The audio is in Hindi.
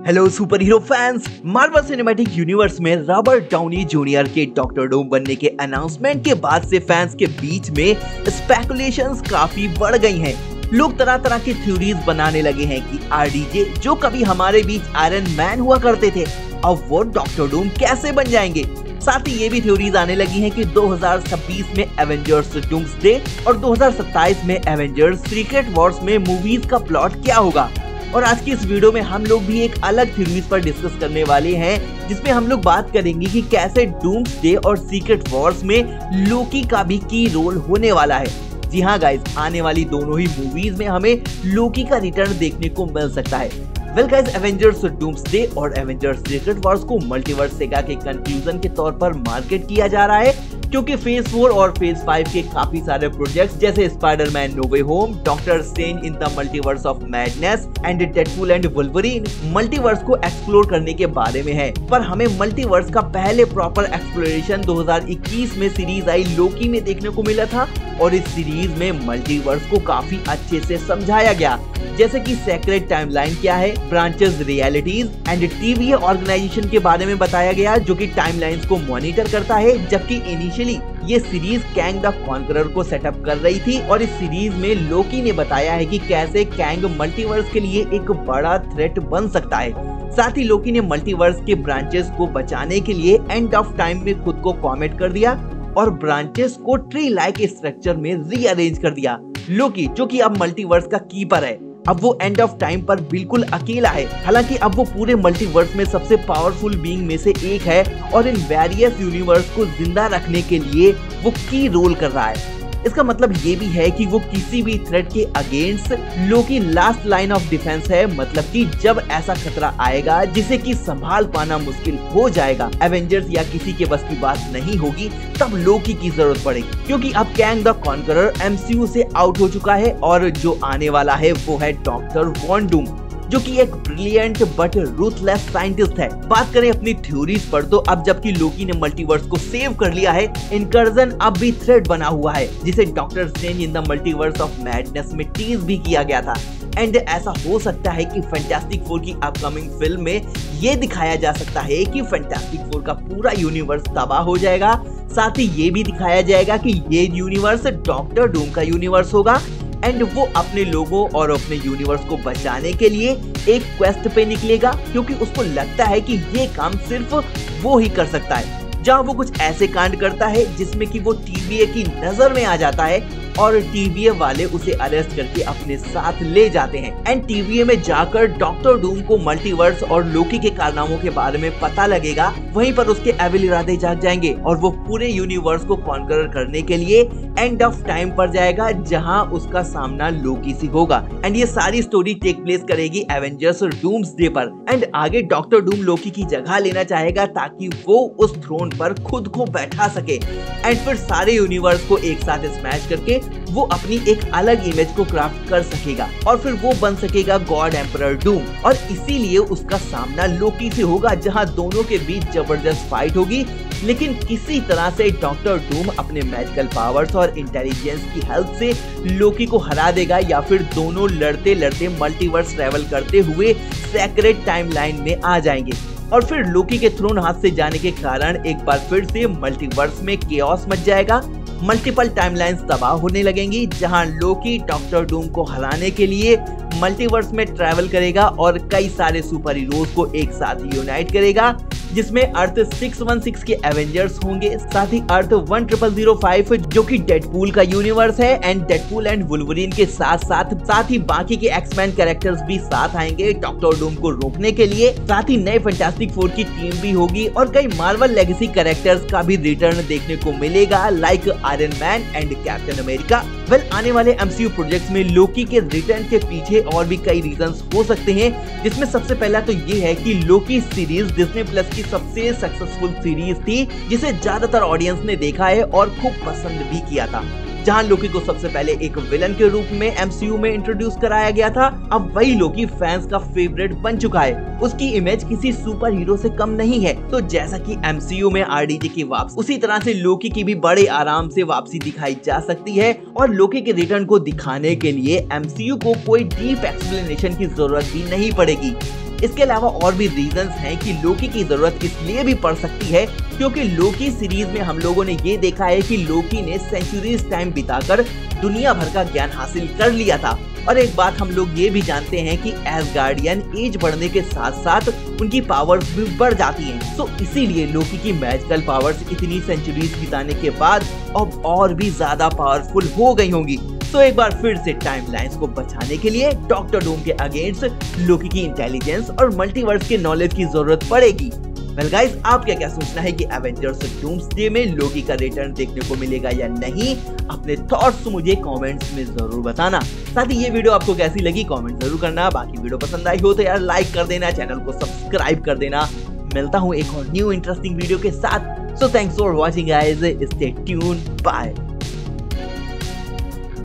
Hello super hero fans, Marvel cinematic universe में रॉबर्ट डाउनी जूनियर के डॉक्टर डूम बनने के अनाउंसमेंट के बाद से फैंस के बीच में स्पेकुलेशंस काफी बढ़ गई हैं। लोग तरह तरह की थ्योरीज बनाने लगे हैं कि आरडीजे जो कभी हमारे बीच आयरन मैन हुआ करते थे, अब वो डॉक्टर डूम कैसे बन जाएंगे। साथ ही ये भी थ्योरीज आने लगी हैं कि 2026 में एवेंजर्स डूम्सडे और 2027 में एवेंजर्स सीक्रेट वॉर्स में मूवीज का प्लॉट क्या होगा। और आज की इस वीडियो में हम लोग भी एक अलग थ्योरीज पर डिस्कस करने वाले हैं, जिसमें हम लोग बात करेंगे कि कैसे डूम्सडे और सीक्रेट वॉर्स में लोकी का भी की रोल होने वाला है। जी हाँ गाइस, आने वाली दोनों ही मूवीज में हमें लोकी का रिटर्न देखने को मिल सकता है। वेल गाइस, एवेंजर्स डूम्सडे और एवेंजर्स सीक्रेट वॉर्स को मल्टीवर्स सेगा के कंक्लूजन के तौर पर मार्केट किया जा रहा है, क्योंकि फेज 4 और फेज 5 के काफी सारे प्रोजेक्ट्स जैसे Spiderman No Way Home, Doctor Strange in the Multiverse of Madness and Deadpool and Wolverine multiverse को एक्सप्लोर करने के बारे में है। पर हमें मल्टीवर्स का पहले प्रॉपर एक्सप्लोरेशन 2021 में सीरीज आई लोकी में देखने को मिला था, और इस सीरीज में मल्टीवर्स को काफी अच्छे से समझाया गया, जैसे कि सेक्रेट टाइमलाइन क्या है, branches, realities and TV organisation के बारे में बताया गया, जो कि टाइमलाइंस को मॉनिटर करता है। जबकि इनिशियली ये सीरीज कैंग द कॉन्करर को सेटअप कर रही थी, और इस सीरीज में लोकी ने बताया है कि कैसे कैंग मल्टीवर्स के लिए एक बड़ा थ्रेट बन सकता है। साथ ही लोकी ने मल्टीवर्स के ब्रांचेस को बचाने के लिए एंड ऑफ टाइम में खुद को कॉमिट कर दिया और ब्रांचेस को ट्री लाइक स्ट्रक्चर में रीअरेंज कर दिया। लोकी जो कि अब मल्टीवर्स का कीपर है, अब वो एंड ऑफ टाइम पर बिल्कुल अकेला है। हालांकि अब वो पूरे मल्टीवर्स में सबसे पावरफुल बीइंग में से एक है, और इन वेरियस यूनिवर्स को जिंदा रखने के लिए वो की रोल कर रहा है। इसका मतलब ये भी है कि वो किसी भी थ्रेट के against Loki last line of defence है। मतलब कि जब ऐसा खतरा आएगा जिसे कि संभाल पाना मुश्किल हो जाएगा, एवेंजर्स या किसी के बस की बात नहीं होगी, तब लोकी की जरूरत पड़ेगी। क्योंकि अब कैंग द कॉन्करर एमसीयू से आउट हो चुका है, और जो आने वाला है वो है डॉक्टर वॉन डूम, जो कि एक ब्रिलियंट बट रूथलेस साइंटिस्ट है। बात करें अपनी थ्योरीज पर, तो अब जबकि लोकी ने मल्टीवर्स को सेव कर लिया है, इनकर्जन अब भी थ्रेट बना हुआ है, जिसे doctor Strange in the Multiverse of madness में टीज भी किया गया था। एंड ऐसा हो सकता है कि फैंटास्टिक फोर की अपकमिंग फिल्म में ये दिखाया जा सकता है कि फैंटास्टिक फोर का पूरा यूनिवर्स तबाह हो जाएगा। साथ ही ये भी दिखाया जाएगा कि ये यूनिवर्स डॉक्टर डूम का यूनिवर्स होगा, एंड वो अपने लोगों और अपने यूनिवर्स को बचाने के लिए एक क्वेस्ट पे निकलेगा, क्योंकि उसको लगता है कि ये काम सिर्फ वो ही कर सकता है। जहाँ वो कुछ ऐसे कांड करता है जिसमें कि वो टीवीए की नजर में आ जाता है, और टीवीए वाले उसे अरेस्ट करके अपने साथ ले जाते हैं। एंड टीवीए में जाकर डॉक्टर डूम को मल्टीवर्स और लोकी के कारनामों के बारे में पता लगेगा। वहीं पर उसके एविल इरादे जाग जाएंगे, और वो पूरे यूनिवर्स को कॉन्कर करने के लिए एंड ऑफ टाइम पर जाएगा, जहां उसका सामना लोकी से होगा। एंड ये सारी स्टोरी टेक प्लेस करेगी एवेंजर्स डूम्सडे पर। एंड आगे डॉक्टर डूम लोकी की जगह लेना चाहेगा, ताकि वो उस थ्रोन पर खुद को बैठा सके, एंड फिर सारे यूनिवर्स को एक साथ स्मैश करके वो अपनी एक अलग इमेज को क्राफ्ट कर सकेगा, और फिर वो बन सकेगा गॉड एम्परर डूम। और इसीलिए उसका सामना लोकी से होगा, जहां दोनों के बीच जबरदस्त फाइट होगी। लेकिन किसी तरह से डॉक्टर डूम अपने मैजिकल पावर्स और इंटेलिजेंस की हेल्प से लोकी को हरा देगा, या फिर दोनों लड़ते लड़ते मल्टीवर्स ट्रैवल करते हुए सेक्रेट टाइमलाइन में आ जाएंगे। और फिर लोकी के थ्रोन हाथ से जाने के कारण एक बार फिर से मल्टीवर्स में केओस मच जाएगा। मल्टीपल टाइमलाइंस तबाह होने लगेंगी, जहां लोकी डॉक्टर डूम को हराने के लिए मल्टीवर्स में ट्रैवल करेगा और कई सारे सुपर हीरोज को एक साथ यूनाइट करेगा, जिसमें अर्थ 616 के एवेंजर्स होंगे, साथ ही अर्थ 10005 जो कि डेडपूल का यूनिवर्स है, एंड डेडपूल एंड वुल्वरीन के साथ ही बाकी के एक्समैन कैरेक्टर्स भी साथ आएंगे डॉक्टर डूम को रोकने के लिए। साथ ही नए फैंटास्टिक फोर की टीम भी होगी, और कई मार्वल लेगेसी कैरेक्टर्स का भी रिटर्न देखने को मिलेगा, like iron man and captain America. Well, आने वाले एमसीयू प्रोजेक्ट्स में लोकी के रिटर्न के पीछे और भी कई रीजंस हो सकते हैं, जिसमें सबसे पहला तो ये है कि लोकी सीरीज डिज्नी प्लस की सबसे सक्सेसफुल सीरीज थी, जिसे ज्यादातर ऑडियंस ने देखा है और खूब पसंद भी किया था। जहां लोकी को सबसे पहले एक विलन के रूप में एमसीयू में इंट्रोड्यूस कराया गया था, अब वही लोकी फैंस का फेवरेट बन चुका है। उसकी इमेज किसी सुपर हीरो से कम नहीं है। तो जैसा कि एमसीयू में आरडीजे की वापसी, उसी तरह से लोकी की भी बड़े आराम से वापसी दिखाई जा सकती है। और लोकी के रिटर्न को दिखाने के लिए एमसीयू को कोई डीप एक्सप्लेनेशन की जरूरत भी नहीं पड़ेगी। इसके अलावा और भी रीजंस हैं कि लोकी की जरूरत इसलिए भी पड़ सकती है क्योंकि लोकी सीरीज में हम लोगों ने ये देखा है कि लोकी ने सेंचुरीज टाइम बिताकर दुनिया भर का ज्ञान हासिल कर लिया था। और एक बात हम लोग ये भी जानते हैं कि एसगार्डियन एज बढ़ने के साथ साथ उनकी पावर्स भी बढ़ जाती हैं। तो इसीलिए लोकी की मैजिकल पावर्स इतनी सेंचुरीज बिताने के बाद अब और भी ज्यादा पावरफुल हो गई होंगी। तो एक बार फिर से टाइमलाइंस को बचाने के लिए डॉक्टर डूम के अगेंस्ट लोकी की इंटेलिजेंस और मल्टीवर्स के नॉलेज की जरूरत पड़ेगी। वेल गाइस, आपका क्या सोचना है कि एवेंजर्स डूम्सडे में लोकी का रिटर्न देखने को मिलेगा या नहीं? अपने थॉट्स मुझे कमेंट्स में जरूर बताना। साथ ही ये वीडियो आपको कैसी लगी कमेंट जरूर करना। बाकी वीडियो पसंद आई हो तो यार लाइक कर देना, चैनल को सब्सक्राइब कर देना। मिलता हूँ एक और न्यू इंटरेस्टिंग वीडियो के साथ। So thanks for watching guys, stay tuned, bye.